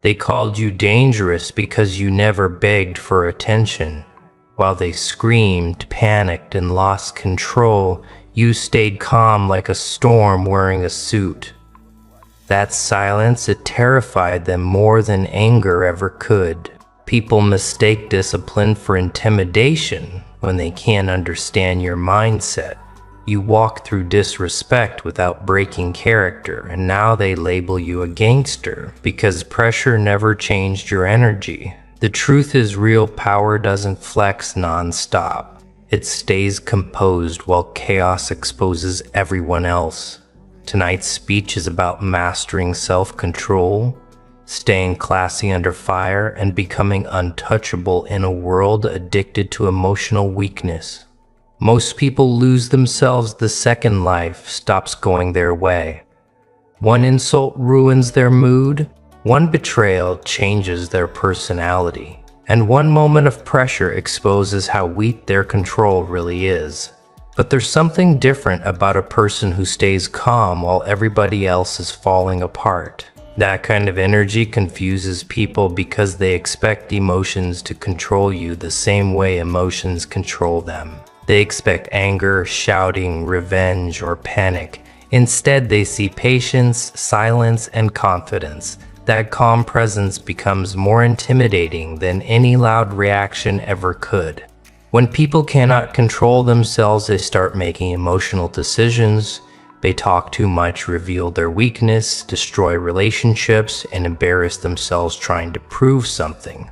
They called you dangerous because you never begged for attention. While they screamed, panicked, and lost control, you stayed calm like a storm wearing a suit. That silence, it terrified them more than anger ever could. People mistake discipline for intimidation when they can't understand your mindset. You walk through disrespect without breaking character, and now they label you a gangster because pressure never changed your energy. The truth is, real power doesn't flex non-stop. It stays composed while chaos exposes everyone else. Tonight's speech is about mastering self-control, staying classy under fire, and becoming untouchable in a world addicted to emotional weakness. Most people lose themselves the second life stops going their way. One insult ruins their mood, one betrayal changes their personality, and one moment of pressure exposes how weak their control really is. But there's something different about a person who stays calm while everybody else is falling apart. That kind of energy confuses people because they expect emotions to control you the same way emotions control them. They expect anger, shouting, revenge, or panic. Instead, they see patience, silence, and confidence. That calm presence becomes more intimidating than any loud reaction ever could. When people cannot control themselves, they start making emotional decisions. They talk too much, reveal their weakness, destroy relationships, and embarrass themselves trying to prove something.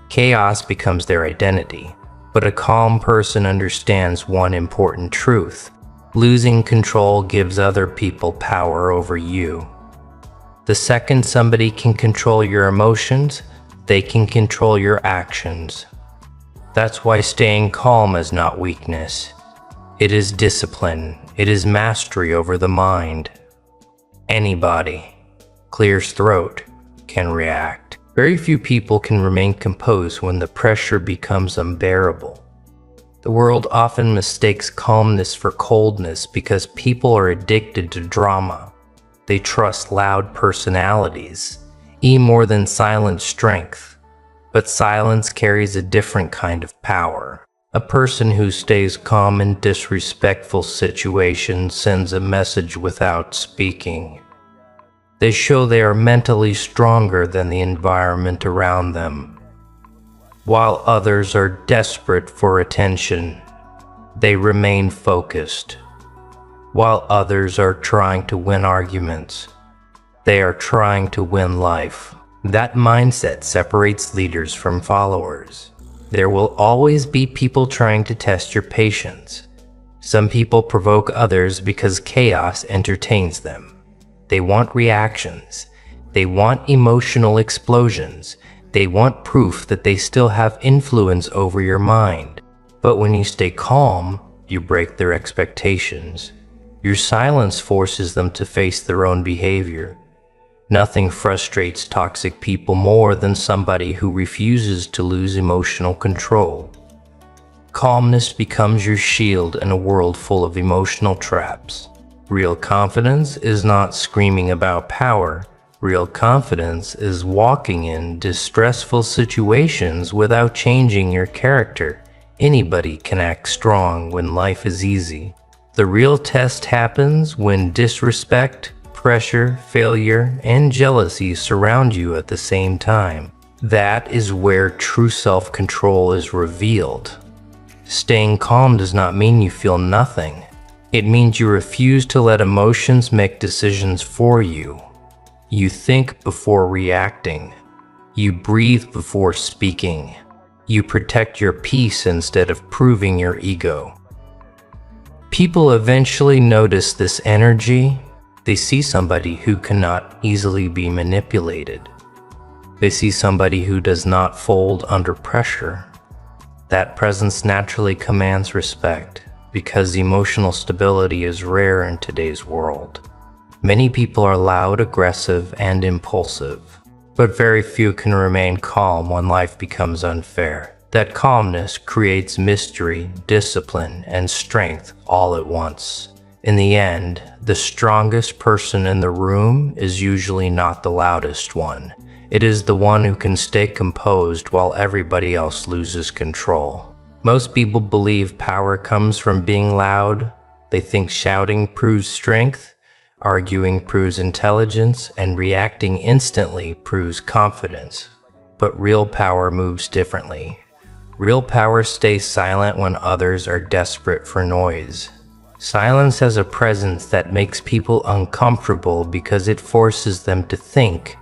Chaos becomes their identity. But a calm person understands one important truth. Losing control gives other people power over you. The second somebody can control your emotions, they can control your actions. That's why staying calm is not weakness. It is discipline. It is mastery over the mind. Anybody, clear as throat, can react. Very few people can remain composed when the pressure becomes unbearable. The world often mistakes calmness for coldness because people are addicted to drama. They trust loud personalities, more than silent strength. But silence carries a different kind of power. A person who stays calm in disrespectful situations sends a message without speaking. They show they are mentally stronger than the environment around them. While others are desperate for attention, they remain focused. While others are trying to win arguments, they are trying to win life. That mindset separates leaders from followers. There will always be people trying to test your patience. Some people provoke others because chaos entertains them. They want reactions. They want emotional explosions. They want proof that they still have influence over your mind. But when you stay calm, you break their expectations. Your silence forces them to face their own behavior. Nothing frustrates toxic people more than somebody who refuses to lose emotional control. Calmness becomes your shield in a world full of emotional traps. Real confidence is not screaming about power. Real confidence is walking in distressful situations without changing your character. Anybody can act strong when life is easy. The real test happens when disrespect, pressure, failure, and jealousy surround you at the same time. That is where true self-control is revealed. Staying calm does not mean you feel nothing. It means you refuse to let emotions make decisions for you. You think before reacting. You breathe before speaking. You protect your peace instead of proving your ego. People eventually notice this energy. They see somebody who cannot easily be manipulated. They see somebody who does not fold under pressure. That presence naturally commands respect because emotional stability is rare in today's world. Many people are loud, aggressive, and impulsive, but very few can remain calm when life becomes unfair. That calmness creates mystery, discipline, and strength all at once. In the end, the strongest person in the room is usually not the loudest one. It is the one who can stay composed while everybody else loses control. Most people believe power comes from being loud. They think shouting proves strength, arguing proves intelligence, and reacting instantly proves confidence. But real power moves differently. Real power stays silent when others are desperate for noise. Silence has a presence that makes people uncomfortable because it forces them to think.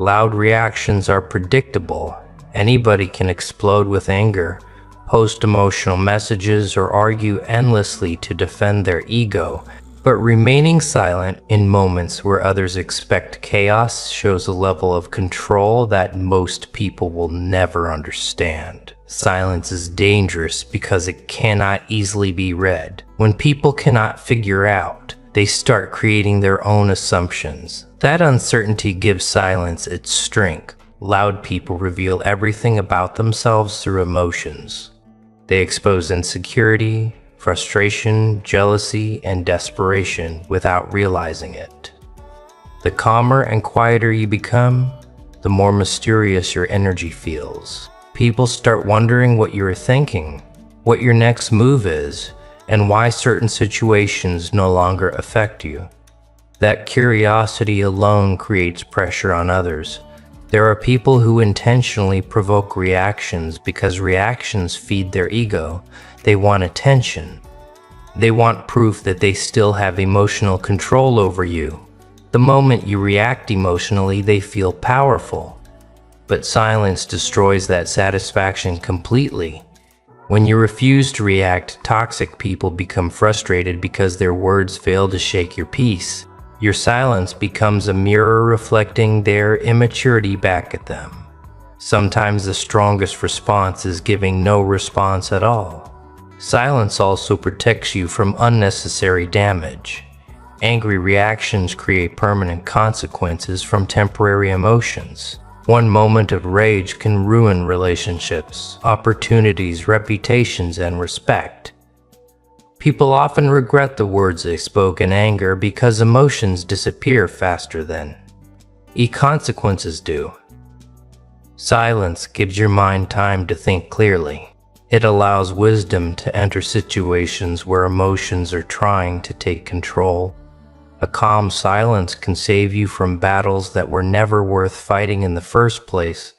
Loud reactions are predictable. Anybody can explode with anger, post emotional messages, or argue endlessly to defend their ego. But remaining silent in moments where others expect chaos shows a level of control that most people will never understand. Silence is dangerous because it cannot easily be read. When people cannot figure out, they start creating their own assumptions. That uncertainty gives silence its strength. Loud people reveal everything about themselves through emotions. They expose insecurity, frustration, jealousy, and desperation without realizing it. The calmer and quieter you become, the more mysterious your energy feels. People start wondering what you're thinking, what your next move is, and why certain situations no longer affect you. That curiosity alone creates pressure on others. There are people who intentionally provoke reactions because reactions feed their ego. They want attention. They want proof that they still have emotional control over you. The moment you react emotionally, they feel powerful. But silence destroys that satisfaction completely. When you refuse to react, toxic people become frustrated because their words fail to shake your peace. Your silence becomes a mirror reflecting their immaturity back at them. Sometimes the strongest response is giving no response at all. Silence also protects you from unnecessary damage. Angry reactions create permanent consequences from temporary emotions. One moment of rage can ruin relationships, opportunities, reputations, and respect. People often regret the words they spoke in anger because emotions disappear faster than consequences do. Silence gives your mind time to think clearly. It allows wisdom to enter situations where emotions are trying to take control. A calm silence can save you from battles that were never worth fighting in the first place.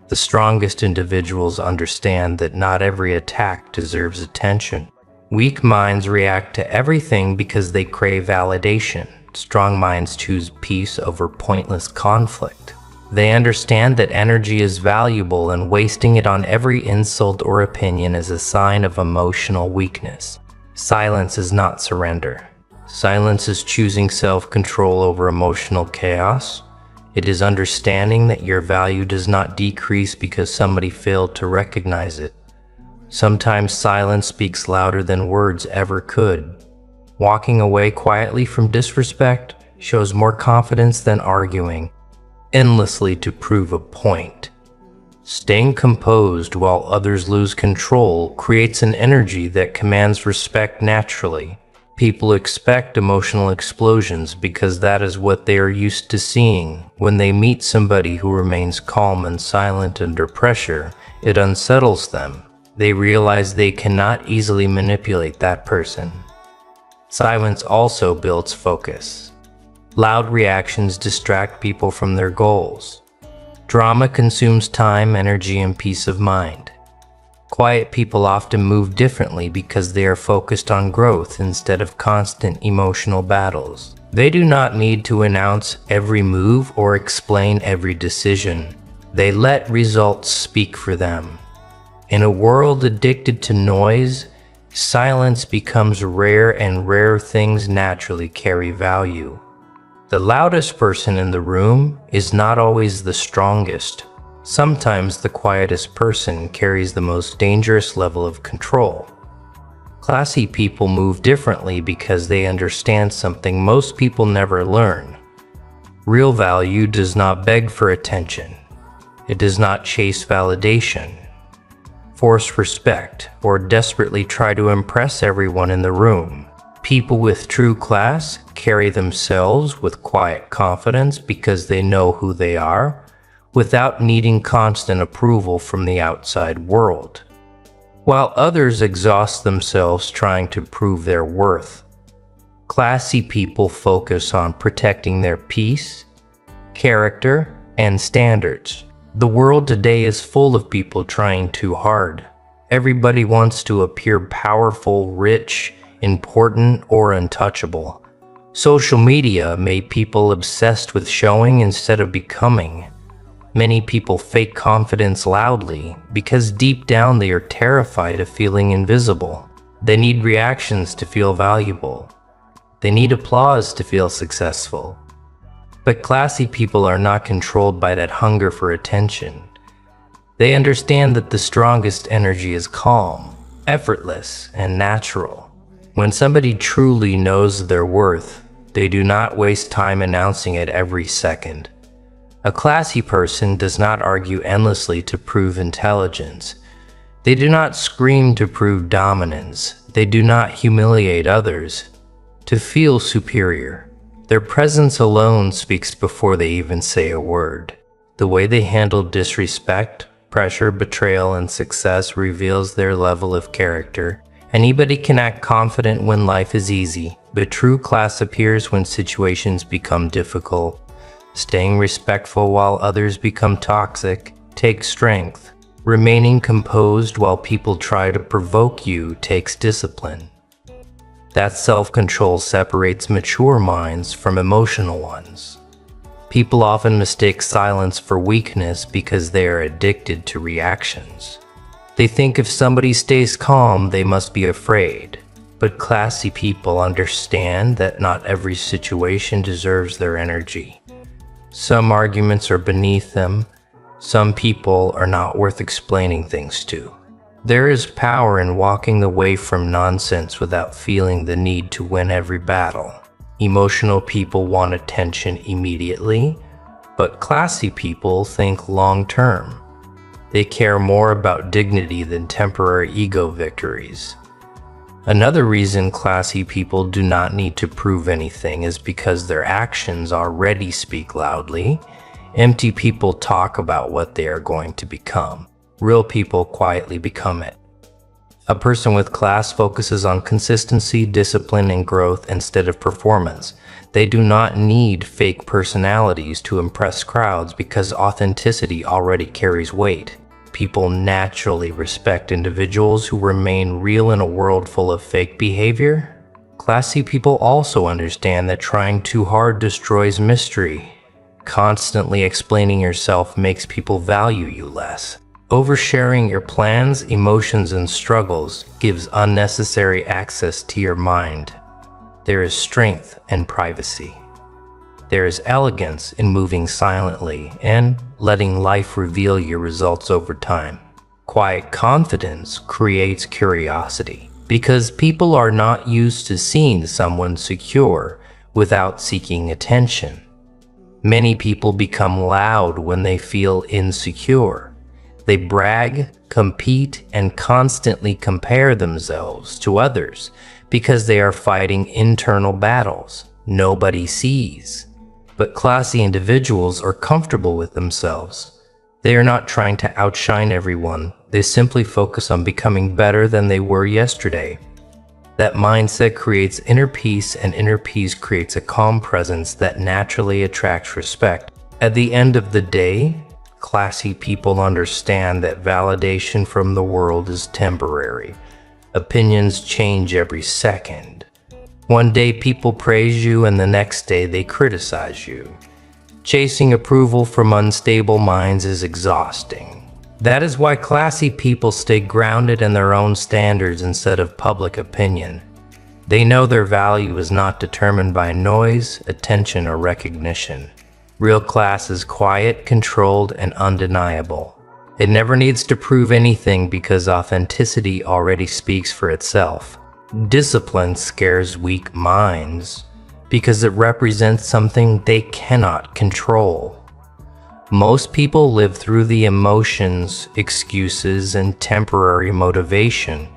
The strongest individuals understand that not every attack deserves attention. Weak minds react to everything because they crave validation. Strong minds choose peace over pointless conflict. They understand that energy is valuable, and wasting it on every insult or opinion is a sign of emotional weakness. Silence is not surrender. Silence is choosing self-control over emotional chaos. It is understanding that your value does not decrease because somebody failed to recognize it. Sometimes silence speaks louder than words ever could. Walking away quietly from disrespect shows more confidence than arguing endlessly to prove a point. Staying composed while others lose control creates an energy that commands respect naturally. People expect emotional explosions because that is what they are used to seeing. When they meet somebody who remains calm and silent under pressure, it unsettles them. They realize they cannot easily manipulate that person. Silence also builds focus. Loud reactions distract people from their goals. Drama consumes time, energy, and peace of mind. Quiet people often move differently because they are focused on growth instead of constant emotional battles. They do not need to announce every move or explain every decision. They let results speak for them. In a world addicted to noise, silence becomes rare, and rare things naturally carry value. The loudest person in the room is not always the strongest. Sometimes the quietest person carries the most dangerous level of control. Classy people move differently because they understand something most people never learn. Real value does not beg for attention. It does not chase validation, force respect, or desperately try to impress everyone in the room. People with true class carry themselves with quiet confidence because they know who they are, without needing constant approval from the outside world, while others exhaust themselves trying to prove their worth. Classy people focus on protecting their peace, character, and standards. The world today is full of people trying too hard. Everybody wants to appear powerful, rich, important, or untouchable. Social media made people obsessed with showing instead of becoming. Many people fake confidence loudly because deep down they are terrified of feeling invisible. They need reactions to feel valuable. They need applause to feel successful. But classy people are not controlled by that hunger for attention. They understand that the strongest energy is calm, effortless, and natural. When somebody truly knows their worth, they do not waste time announcing it every second. A classy person does not argue endlessly to prove intelligence. They do not scream to prove dominance. They do not humiliate others to feel superior. Their presence alone speaks before they even say a word. The way they handle disrespect, pressure, betrayal, and success reveals their level of character. Anybody can act confident when life is easy, but true class appears when situations become difficult. Staying respectful while others become toxic takes strength. Remaining composed while people try to provoke you takes discipline. That self-control separates mature minds from emotional ones. People often mistake silence for weakness because they are addicted to reactions. They think if somebody stays calm, they must be afraid. But classy people understand that not every situation deserves their energy. Some arguments are beneath them. Some people are not worth explaining things to. There is power in walking away from nonsense without feeling the need to win every battle. Emotional people want attention immediately, but classy people think long-term. They care more about dignity than temporary ego victories. Another reason classy people do not need to prove anything is because their actions already speak loudly. Empty people talk about what they are going to become. Real people quietly become it. A person with class focuses on consistency, discipline, and growth instead of performance. They do not need fake personalities to impress crowds because authenticity already carries weight. People naturally respect individuals who remain real in a world full of fake behavior. Classy people also understand that trying too hard destroys mystery. Constantly explaining yourself makes people value you less. Oversharing your plans, emotions, and struggles gives unnecessary access to your mind. There is strength in privacy. There is elegance in moving silently and letting life reveal your results over time. Quiet confidence creates curiosity because people are not used to seeing someone secure without seeking attention. Many people become loud when they feel insecure. They brag, compete, and constantly compare themselves to others because they are fighting internal battles nobody sees. But classy individuals are comfortable with themselves. They are not trying to outshine everyone. They simply focus on becoming better than they were yesterday. That mindset creates inner peace, and inner peace creates a calm presence that naturally attracts respect. At the end of the day, classy people understand that validation from the world is temporary. Opinions change every second. One day people praise you and the next day they criticize you. Chasing approval from unstable minds is exhausting. That is why classy people stay grounded in their own standards instead of public opinion. They know their value is not determined by noise, attention, or recognition. Real class is quiet, controlled, and undeniable. It never needs to prove anything because authenticity already speaks for itself. Discipline scares weak minds because it represents something they cannot control. Most people live through the emotions, excuses, and temporary motivation.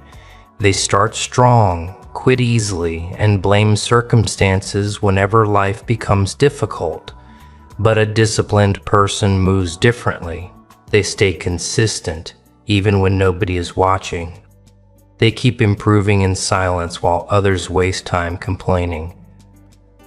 They start strong, quit easily, and blame circumstances whenever life becomes difficult. But a disciplined person moves differently. They stay consistent, even when nobody is watching. They keep improving in silence while others waste time complaining.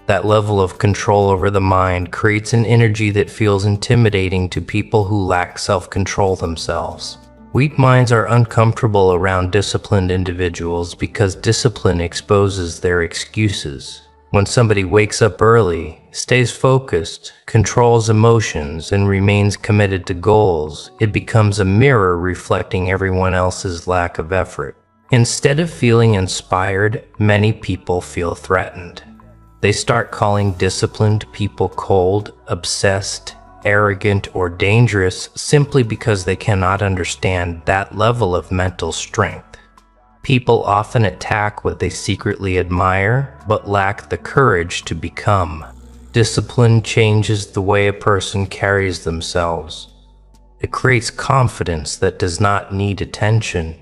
That level of control over the mind creates an energy that feels intimidating to people who lack self-control themselves. Weak minds are uncomfortable around disciplined individuals because discipline exposes their excuses. When somebody wakes up early, stays focused, controls emotions, and remains committed to goals, it becomes a mirror reflecting everyone else's lack of effort. Instead of feeling inspired, many people feel threatened. They start calling disciplined people cold, obsessed, arrogant, or dangerous simply because they cannot understand that level of mental strength. People often attack what they secretly admire, but lack the courage to become. Discipline changes the way a person carries themselves. It creates confidence that does not need attention.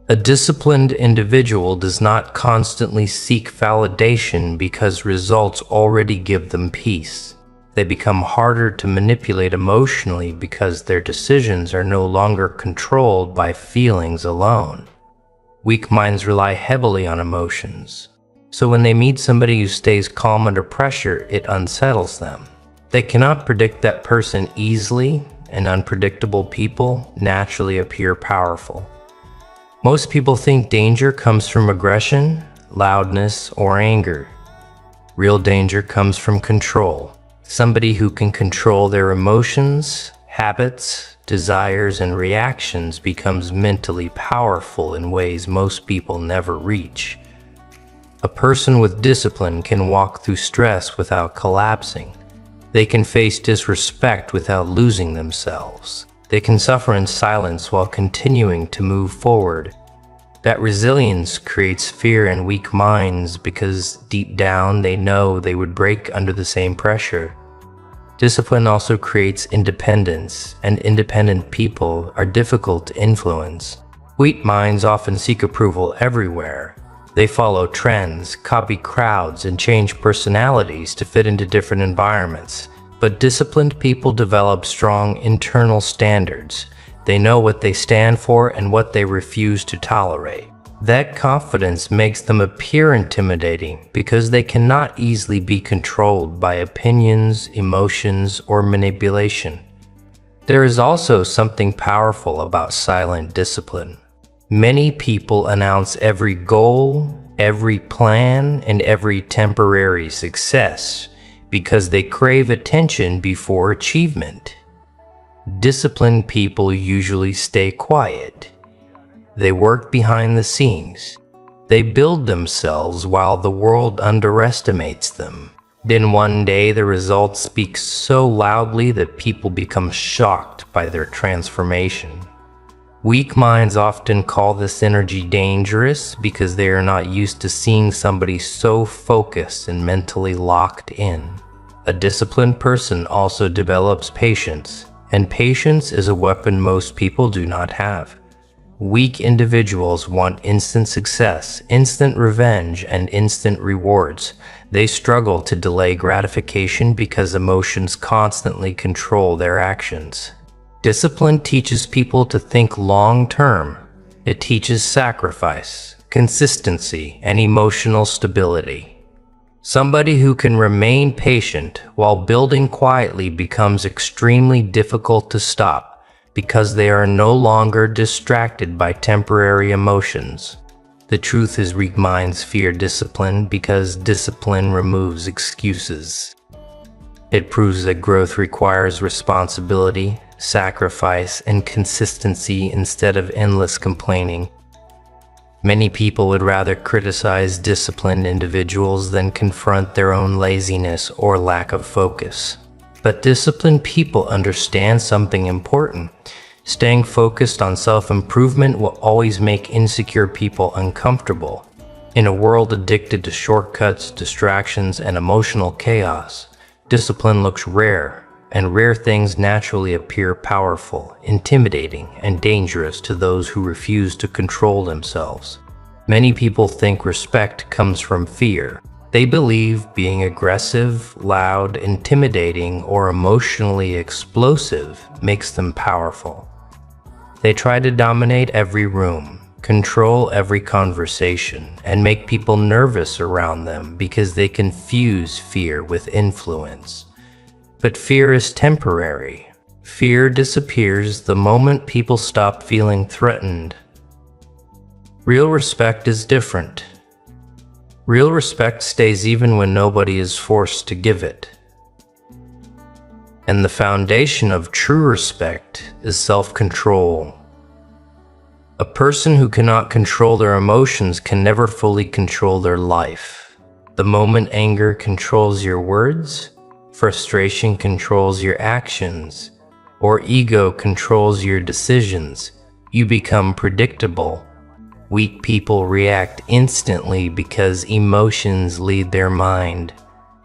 A disciplined individual does not constantly seek validation because results already give them peace. They become harder to manipulate emotionally because their decisions are no longer controlled by feelings alone. Weak minds rely heavily on emotions. So when they meet somebody who stays calm under pressure, it unsettles them. They cannot predict that person easily, and unpredictable people naturally appear powerful. Most people think danger comes from aggression, loudness, or anger. Real danger comes from control. Somebody who can control their emotions, habits, desires, and reactions becomes mentally powerful in ways most people never reach. A person with discipline can walk through stress without collapsing. They can face disrespect without losing themselves. They can suffer in silence while continuing to move forward. That resilience creates fear in weak minds because deep down they know they would break under the same pressure. Discipline also creates independence, and independent people are difficult to influence. Weak minds often seek approval everywhere. They follow trends, copy crowds, and change personalities to fit into different environments. But disciplined people develop strong internal standards. They know what they stand for and what they refuse to tolerate. That confidence makes them appear intimidating because they cannot easily be controlled by opinions, emotions, or manipulation. There is also something powerful about silent discipline. Many people announce every goal, every plan, and every temporary success because they crave attention before achievement. Disciplined people usually stay quiet. They work behind the scenes. They build themselves while the world underestimates them. Then one day the results speak so loudly that people become shocked by their transformation. Weak minds often call this energy dangerous because they are not used to seeing somebody so focused and mentally locked in. A disciplined person also develops patience, and patience is a weapon most people do not have. Weak individuals want instant success, instant revenge, and instant rewards. They struggle to delay gratification because emotions constantly control their actions. Discipline teaches people to think long-term. It teaches sacrifice, consistency, and emotional stability. Somebody who can remain patient while building quietly becomes extremely difficult to stop because they are no longer distracted by temporary emotions. The truth is, weak minds fear discipline because discipline removes excuses. It proves that growth requires responsibility, sacrifice, and consistency instead of endless complaining. Many people would rather criticize disciplined individuals than confront their own laziness or lack of focus. But disciplined people understand something important. Staying focused on self-improvement will always make insecure people uncomfortable. In a world addicted to shortcuts, distractions, and emotional chaos, discipline looks rare, and rare things naturally appear powerful, intimidating, and dangerous to those who refuse to control themselves. Many people think respect comes from fear. They believe being aggressive, loud, intimidating, or emotionally explosive makes them powerful. They try to dominate every room, control every conversation, and make people nervous around them because they confuse fear with influence. But fear is temporary. Fear disappears the moment people stop feeling threatened. Real respect is different. Real respect stays even when nobody is forced to give it. And the foundation of true respect is self-control. A person who cannot control their emotions can never fully control their life. The moment anger controls your words, frustration controls your actions, or ego controls your decisions, you become predictable. Weak people react instantly because emotions lead their mind.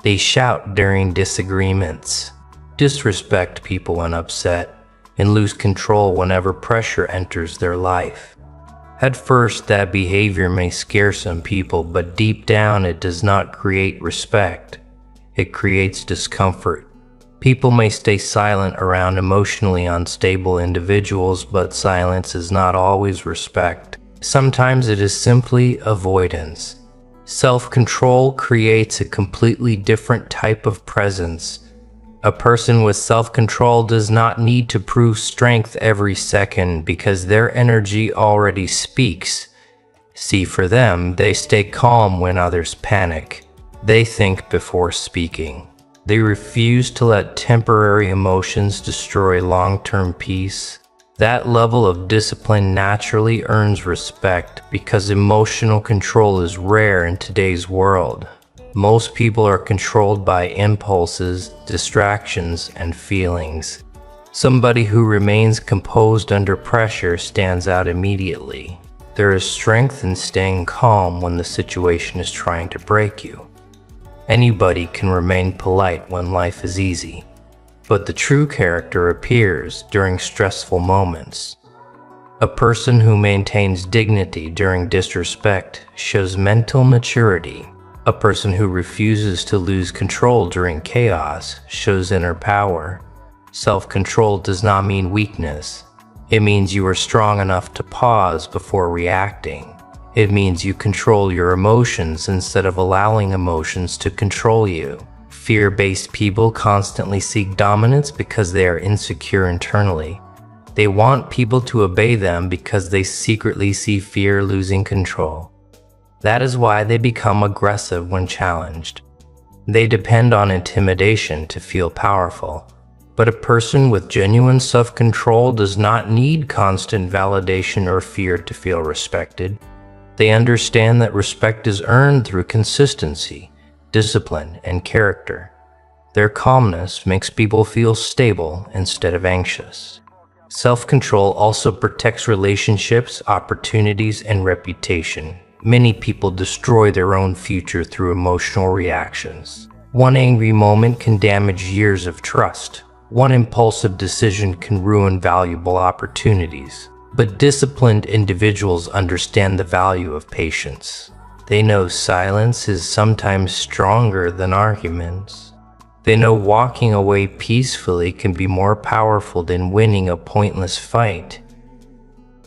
They shout during disagreements, disrespect people when upset, and lose control whenever pressure enters their life. At first, that behavior may scare some people, but deep down it does not create respect. It creates discomfort. People may stay silent around emotionally unstable individuals, but silence is not always respect. Sometimes it is simply avoidance. Self-control creates a completely different type of presence. A person with self-control does not need to prove strength every second because their energy already speaks. See, for them, they stay calm when others panic. They think before speaking. They refuse to let temporary emotions destroy long-term peace. That level of discipline naturally earns respect because emotional control is rare in today's world. Most people are controlled by impulses, distractions, and feelings. Somebody who remains composed under pressure stands out immediately. There is strength in staying calm when the situation is trying to break you. Anybody can remain polite when life is easy. But the true character appears during stressful moments. A person who maintains dignity during disrespect shows mental maturity. A person who refuses to lose control during chaos shows inner power. Self-control does not mean weakness. It means you are strong enough to pause before reacting. It means you control your emotions instead of allowing emotions to control you. Fear-based people constantly seek dominance because they are insecure internally. They want people to obey them because they secretly see fear losing control. That is why they become aggressive when challenged. They depend on intimidation to feel powerful. But a person with genuine self-control does not need constant validation or fear to feel respected. They understand that respect is earned through consistency, discipline, and character. Their calmness makes people feel stable instead of anxious. Self-control also protects relationships, opportunities, and reputation. Many people destroy their own future through emotional reactions. One angry moment can damage years of trust. One impulsive decision can ruin valuable opportunities. But disciplined individuals understand the value of patience. They know silence is sometimes stronger than arguments. They know walking away peacefully can be more powerful than winning a pointless fight.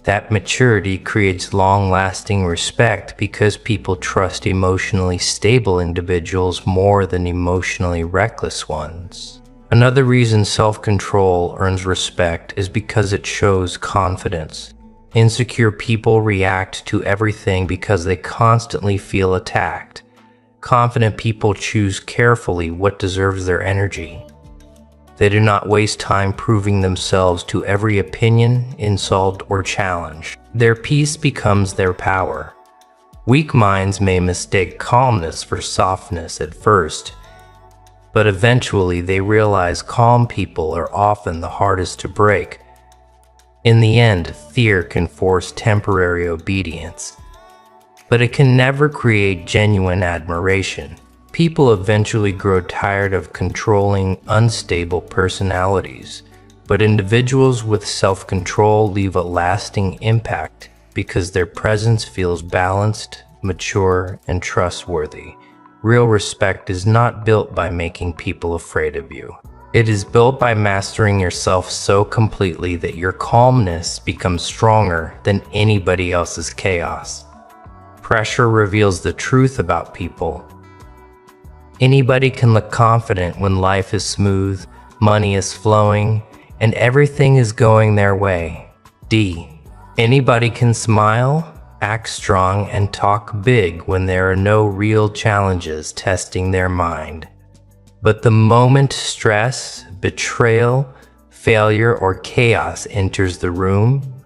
That maturity creates long-lasting respect because people trust emotionally stable individuals more than emotionally reckless ones. Another reason self-control earns respect is because it shows confidence. Insecure people react to everything because they constantly feel attacked. Confident people choose carefully what deserves their energy. They do not waste time proving themselves to every opinion, insult, or challenge. Their peace becomes their power. Weak minds may mistake calmness for softness at first, but eventually they realize calm people are often the hardest to break. In the end, fear can force temporary obedience, but it can never create genuine admiration. People eventually grow tired of controlling, unstable personalities, but individuals with self-control leave a lasting impact. because their presence feels balanced, mature, and trustworthy. Real respect is not built by making people afraid of you. It is built by mastering yourself so completely that your calmness becomes stronger than anybody else's chaos. Pressure reveals the truth about people. Anybody can look confident when life is smooth, money is flowing, and everything is going their way. Anybody can smile, act strong, and talk big when there are no real challenges testing their mind. But the moment stress, betrayal, failure, or chaos enters the room,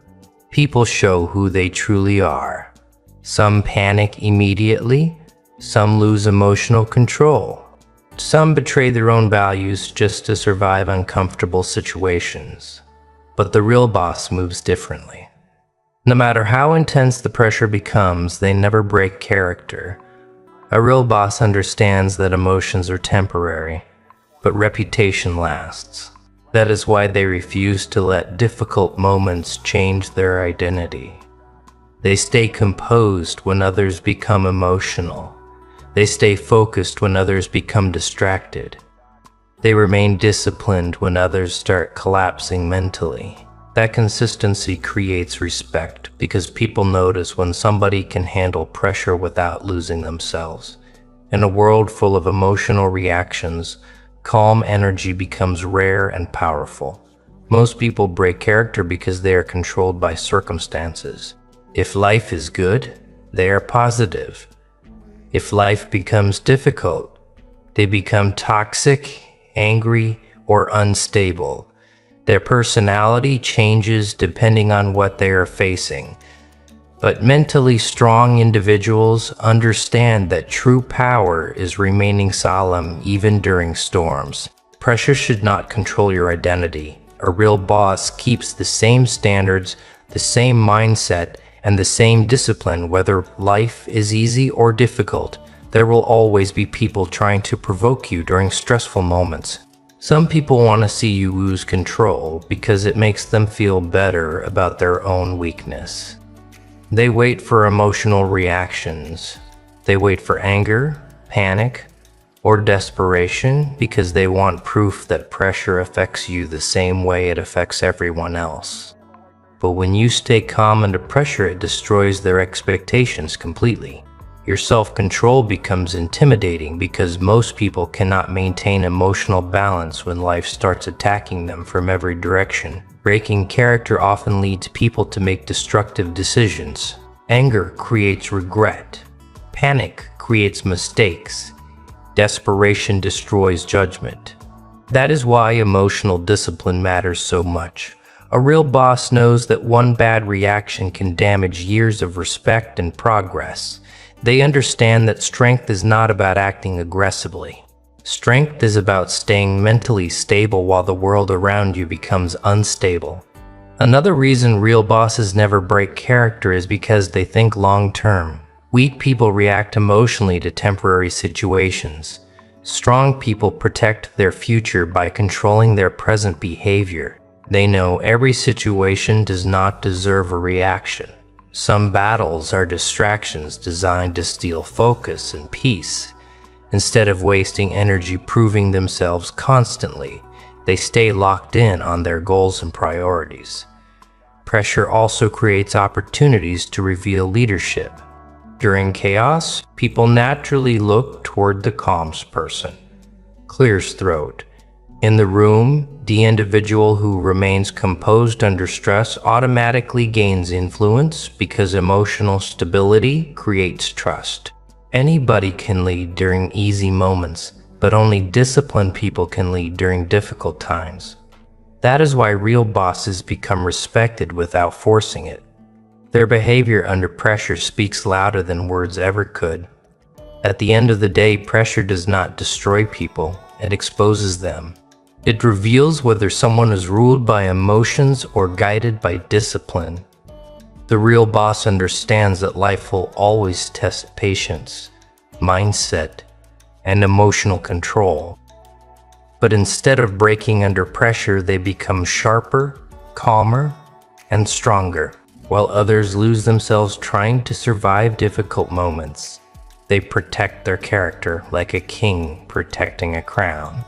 people show who they truly are. Some panic immediately, some lose emotional control. Some betray their own values just to survive uncomfortable situations. But the real boss moves differently. No matter how intense the pressure becomes, they never break character. A real boss understands that emotions are temporary, but reputation lasts. That is why they refuse to let difficult moments change their identity. They stay composed when others become emotional. They stay focused when others become distracted. They remain disciplined when others start collapsing mentally. That consistency creates respect because people notice when somebody can handle pressure without losing themselves. In a world full of emotional reactions, calm energy becomes rare and powerful. Most people break character because they are controlled by circumstances. If life is good, they are positive. If life becomes difficult, they become toxic, angry, or unstable. Their personality changes depending on what they are facing. But mentally strong individuals understand that true power is remaining solemn even during storms. Pressure should not control your identity. A real boss keeps the same standards, the same mindset, and the same discipline whether life is easy or difficult. There will always be people trying to provoke you during stressful moments. Some people want to see you lose control because it makes them feel better about their own weakness. They wait for emotional reactions. They wait for anger, panic, or desperation because they want proof that pressure affects you the same way it affects everyone else. But when you stay calm under pressure, it destroys their expectations completely. Your self-control becomes intimidating because most people cannot maintain emotional balance when life starts attacking them from every direction. Breaking character often leads people to make destructive decisions. Anger creates regret. Panic creates mistakes. Desperation destroys judgment. That is why emotional discipline matters so much. A real boss knows that one bad reaction can damage years of respect and progress. They understand that strength is not about acting aggressively. Strength is about staying mentally stable while the world around you becomes unstable. Another reason real bosses never break character is because they think long-term. Weak people react emotionally to temporary situations. Strong people protect their future by controlling their present behavior. They know every situation does not deserve a reaction. Some battles are distractions designed to steal focus and peace. Instead of wasting energy proving themselves constantly, they stay locked in on their goals and priorities. Pressure also creates opportunities to reveal leadership. During chaos, people naturally look toward the calm person. Clears throat. In the room, the individual who remains composed under stress automatically gains influence because emotional stability creates trust. Anybody can lead during easy moments, but only disciplined people can lead during difficult times. That is why real bosses become respected without forcing it. Their behavior under pressure speaks louder than words ever could. At the end of the day, pressure does not destroy people, it exposes them. It reveals whether someone is ruled by emotions or guided by discipline. The real boss understands that life will always test patience, mindset, and emotional control. But instead of breaking under pressure, they become sharper, calmer, and stronger. while others lose themselves trying to survive difficult moments. They protect their character like a king protecting a crown.